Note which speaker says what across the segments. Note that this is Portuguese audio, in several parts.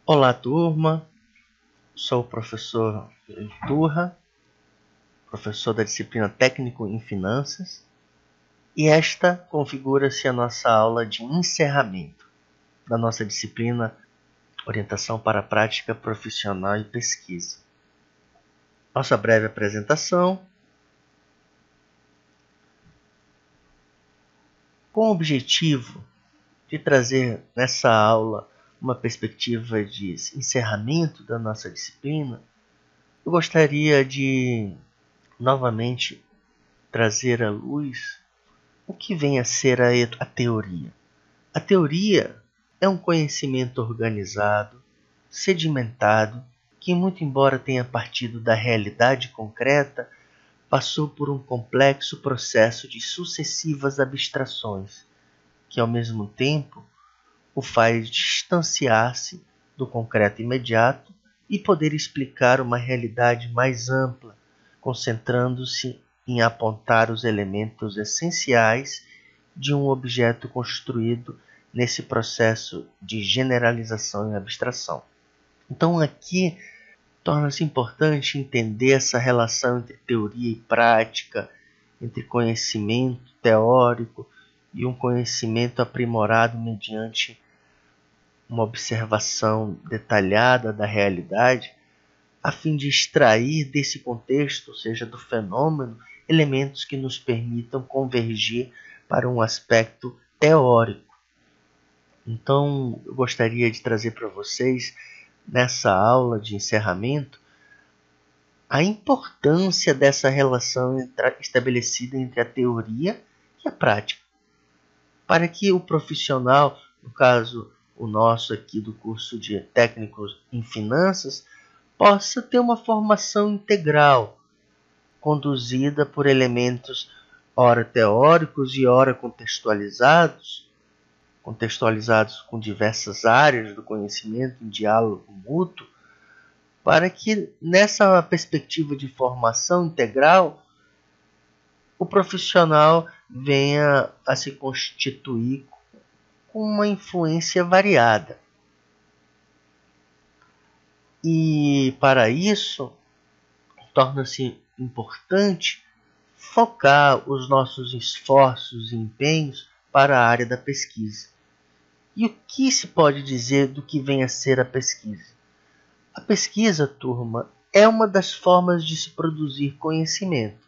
Speaker 1: Olá, turma. Sou o professor Turra, professor da disciplina Técnico em Finanças, e esta configura-se a nossa aula de encerramento da nossa disciplina Orientação para a Prática Profissional e Pesquisa. Nossa breve apresentação. Com o objetivo de trazer nessa aula uma perspectiva de encerramento da nossa disciplina, eu gostaria de novamente trazer à luz o que vem a ser a teoria. A teoria é um conhecimento organizado, sedimentado, que, muito embora tenha partido da realidade concreta, passou por um complexo processo de sucessivas abstrações, que ao mesmo tempo o faz distanciar-se do concreto imediato e poder explicar uma realidade mais ampla, concentrando-se em apontar os elementos essenciais de um objeto construído nesse processo de generalização e abstração. Então aqui torna-se importante entender essa relação entre teoria e prática, entre conhecimento teórico e um conhecimento aprimorado mediante uma observação detalhada da realidade, a fim de extrair desse contexto, ou seja, do fenômeno, elementos que nos permitam convergir para um aspecto teórico. Então, eu gostaria de trazer para vocês, nessa aula de encerramento, a importância dessa relação estabelecida entre a teoria e a prática, para que o profissional, no caso o nosso aqui do curso de Técnicos em Finanças, possa ter uma formação integral, conduzida por elementos ora teóricos e ora contextualizados com diversas áreas do conhecimento em diálogo mútuo, para que nessa perspectiva de formação integral o profissional venha a se constituir com uma influência variada. E para isso torna-se importante focar os nossos esforços e empenhos para a área da pesquisa. E o que se pode dizer do que vem a ser a pesquisa? A pesquisa, turma, é uma das formas de se produzir conhecimento,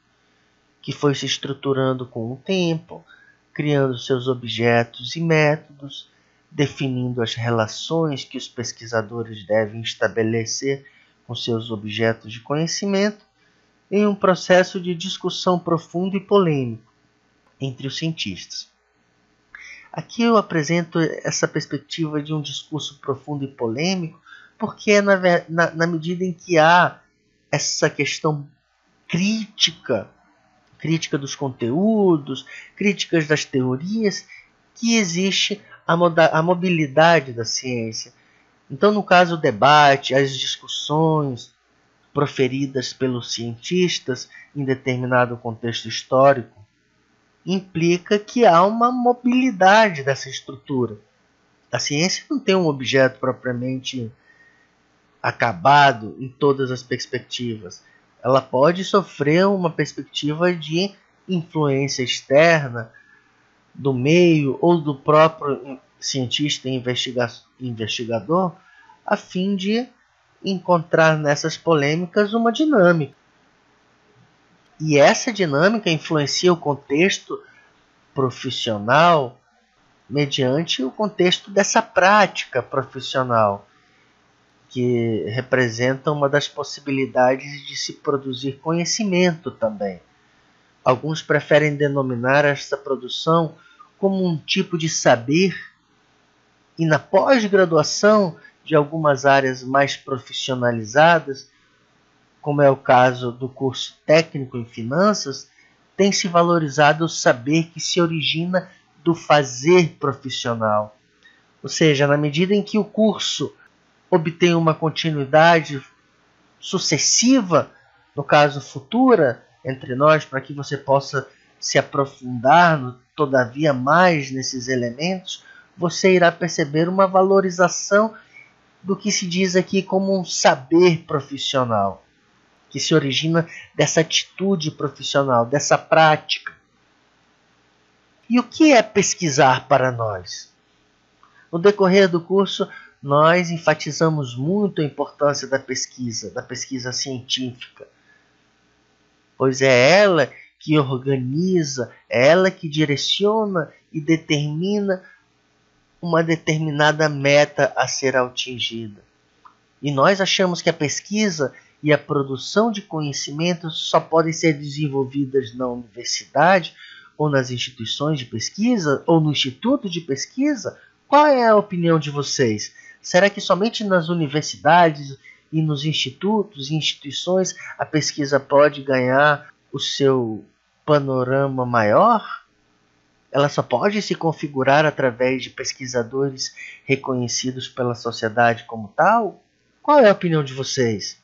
Speaker 1: que foi se estruturando com o tempo, criando seus objetos e métodos, definindo as relações que os pesquisadores devem estabelecer com seus objetos de conhecimento, em um processo de discussão profundo e polêmico entre os cientistas. Aqui eu apresento essa perspectiva de um discurso profundo e polêmico, porque é na medida em que há essa questão crítica dos conteúdos, críticas das teorias, que existe a mobilidade da ciência. Então, no caso, o debate, as discussões proferidas pelos cientistas em determinado contexto histórico, implica que há uma mobilidade dessa estrutura. A ciência não tem um objeto propriamente acabado em todas as perspectivas. Ela pode sofrer uma perspectiva de influência externa do meio ou do próprio cientista e investigador, a fim de encontrar nessas polêmicas uma dinâmica. E essa dinâmica influencia o contexto profissional mediante o contexto dessa prática profissional, que representa uma das possibilidades de se produzir conhecimento também. Alguns preferem denominar esta produção como um tipo de saber, e na pós-graduação de algumas áreas mais profissionalizadas, como é o caso do curso técnico em finanças, tem se valorizado o saber que se origina do fazer profissional. Ou seja, na medida em que o curso obtém uma continuidade sucessiva, no caso futura, entre nós, para que você possa se aprofundar todavia mais nesses elementos, você irá perceber uma valorização do que se diz aqui como um saber profissional, que se origina dessa atitude profissional, dessa prática. E o que é pesquisar para nós? No decorrer do curso, nós enfatizamos muito a importância da pesquisa científica, pois é ela que organiza, é ela que direciona e determina uma determinada meta a ser atingida. E nós achamos que a pesquisa e a produção de conhecimento só podem ser desenvolvidas na universidade ou nas instituições de pesquisa ou no instituto de pesquisa. Qual é a opinião de vocês? Será que somente nas universidades e nos institutos e instituições a pesquisa pode ganhar o seu panorama maior? Ela só pode se configurar através de pesquisadores reconhecidos pela sociedade como tal? Qual é a opinião de vocês?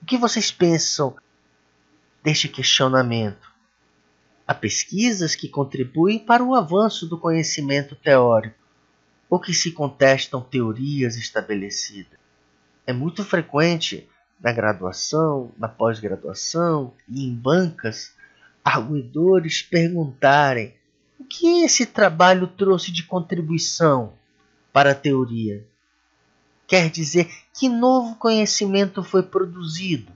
Speaker 1: O que vocês pensam deste questionamento? Há pesquisas que contribuem para o avanço do conhecimento teórico, ou que se contestam teorias estabelecidas. É muito frequente na graduação, na pós-graduação e em bancas, arguidores perguntarem: o que esse trabalho trouxe de contribuição para a teoria? Quer dizer, que novo conhecimento foi produzido?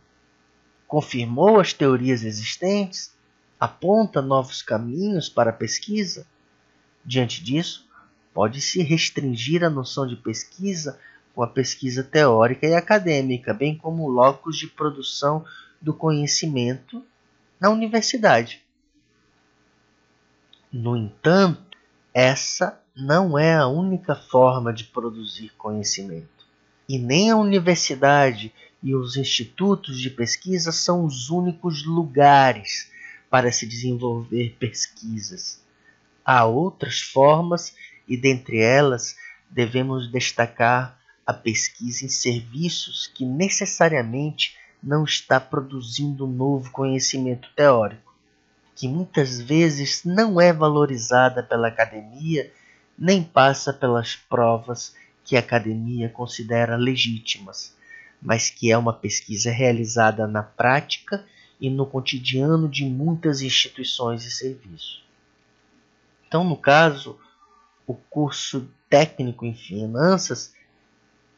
Speaker 1: Confirmou as teorias existentes? Aponta novos caminhos para a pesquisa? Diante disso, pode-se restringir a noção de pesquisa com a pesquisa teórica e acadêmica, bem como o locus de produção do conhecimento na universidade. No entanto, essa não é a única forma de produzir conhecimento. E nem a universidade e os institutos de pesquisa são os únicos lugares para se desenvolver pesquisas. Há outras formas e, dentre elas, devemos destacar a pesquisa em serviços que necessariamente não está produzindo novo conhecimento teórico, que muitas vezes não é valorizada pela academia, nem passa pelas provas que a academia considera legítimas, mas que é uma pesquisa realizada na prática e no cotidiano de muitas instituições e serviços. Então, no caso, o curso técnico em finanças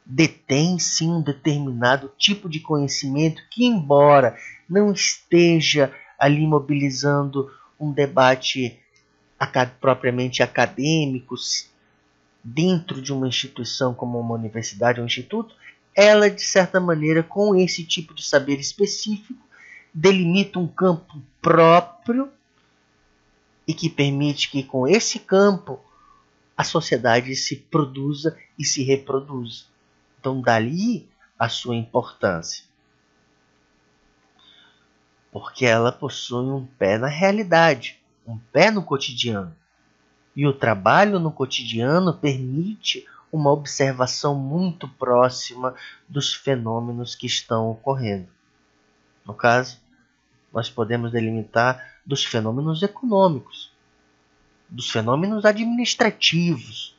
Speaker 1: detém sim um determinado tipo de conhecimento que, embora não esteja ali mobilizando um debate propriamente acadêmico dentro de uma instituição como uma universidade ou um instituto, ela, de certa maneira, com esse tipo de saber específico, delimita um campo próprio e que permite que, com esse campo, a sociedade se produza e se reproduza. Então, dali a sua importância. Porque ela possui um pé na realidade, um pé no cotidiano. E o trabalho no cotidiano permite uma observação muito próxima dos fenômenos que estão ocorrendo. No caso, nós podemos delimitar dos fenômenos econômicos, dos fenômenos administrativos.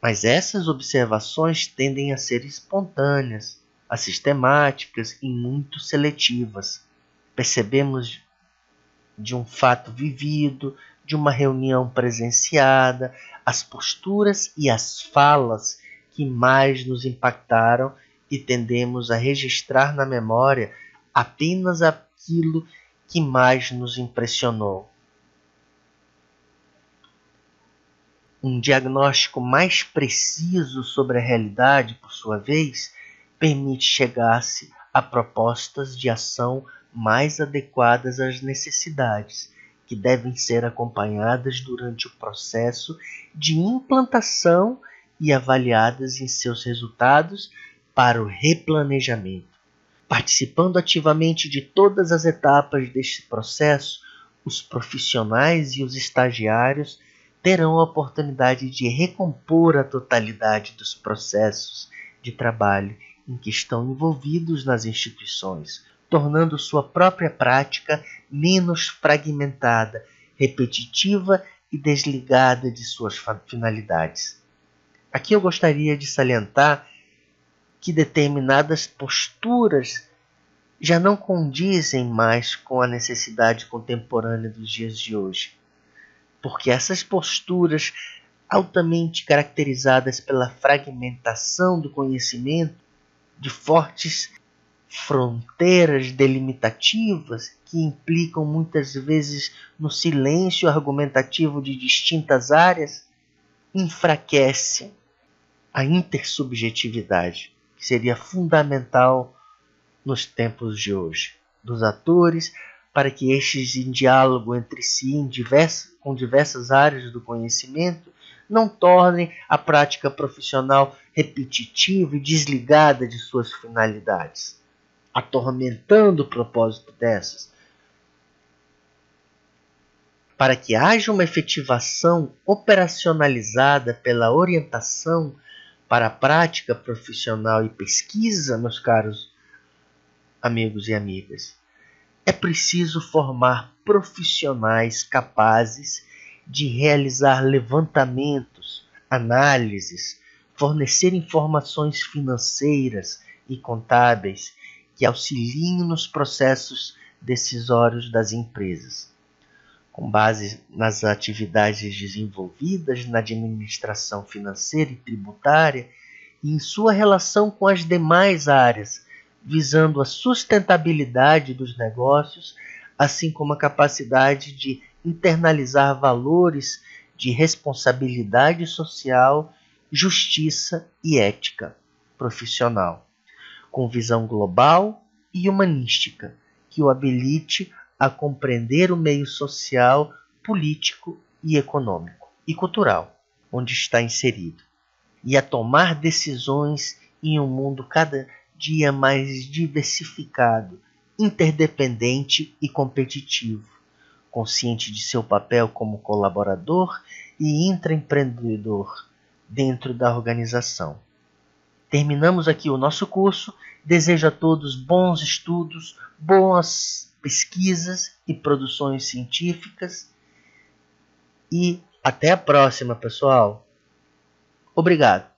Speaker 1: Mas essas observações tendem a ser espontâneas, assistemáticas e muito seletivas. Percebemos de um fato vivido, de uma reunião presenciada, as posturas e as falas que mais nos impactaram e tendemos a registrar na memória apenas aquilo que mais nos impressionou. Um diagnóstico mais preciso sobre a realidade, por sua vez, permite chegar-se a propostas de ação mais adequadas às necessidades, que devem ser acompanhadas durante o processo de implantação e avaliadas em seus resultados para o replanejamento. Participando ativamente de todas as etapas deste processo, os profissionais e os estagiários terão a oportunidade de recompor a totalidade dos processos de trabalho em que estão envolvidos nas instituições, tornando sua própria prática menos fragmentada, repetitiva e desligada de suas finalidades. Aqui eu gostaria de salientar que determinadas posturas já não condizem mais com a necessidade contemporânea dos dias de hoje. Porque essas posturas, altamente caracterizadas pela fragmentação do conhecimento, de fortes fronteiras delimitativas que implicam muitas vezes no silêncio argumentativo de distintas áreas, enfraquece a intersubjetividade, que seria fundamental nos tempos de hoje, dos atores, para que estes em diálogo entre si com diversas áreas do conhecimento não tornem a prática profissional repetitiva e desligada de suas finalidades, atormentando o propósito dessas. Para que haja uma efetivação operacionalizada pela orientação para a prática profissional e pesquisa, meus caros amigos e amigas, é preciso formar profissionais capazes de realizar levantamentos, análises, fornecer informações financeiras e contábeis que auxiliem nos processos decisórios das empresas, com base nas atividades desenvolvidas na administração financeira e tributária e em sua relação com as demais áreas, visando a sustentabilidade dos negócios, assim como a capacidade de internalizar valores de responsabilidade social, justiça e ética profissional, com visão global e humanística, que o habilite a compreender o meio social, político e econômico e cultural onde está inserido, e a tomar decisões em um mundo cada dia mais diversificado, interdependente e competitivo, consciente de seu papel como colaborador e intraempreendedor dentro da organização. Terminamos aqui o nosso curso. Desejo a todos bons estudos, boas pesquisas e produções científicas. E até a próxima, pessoal. Obrigado.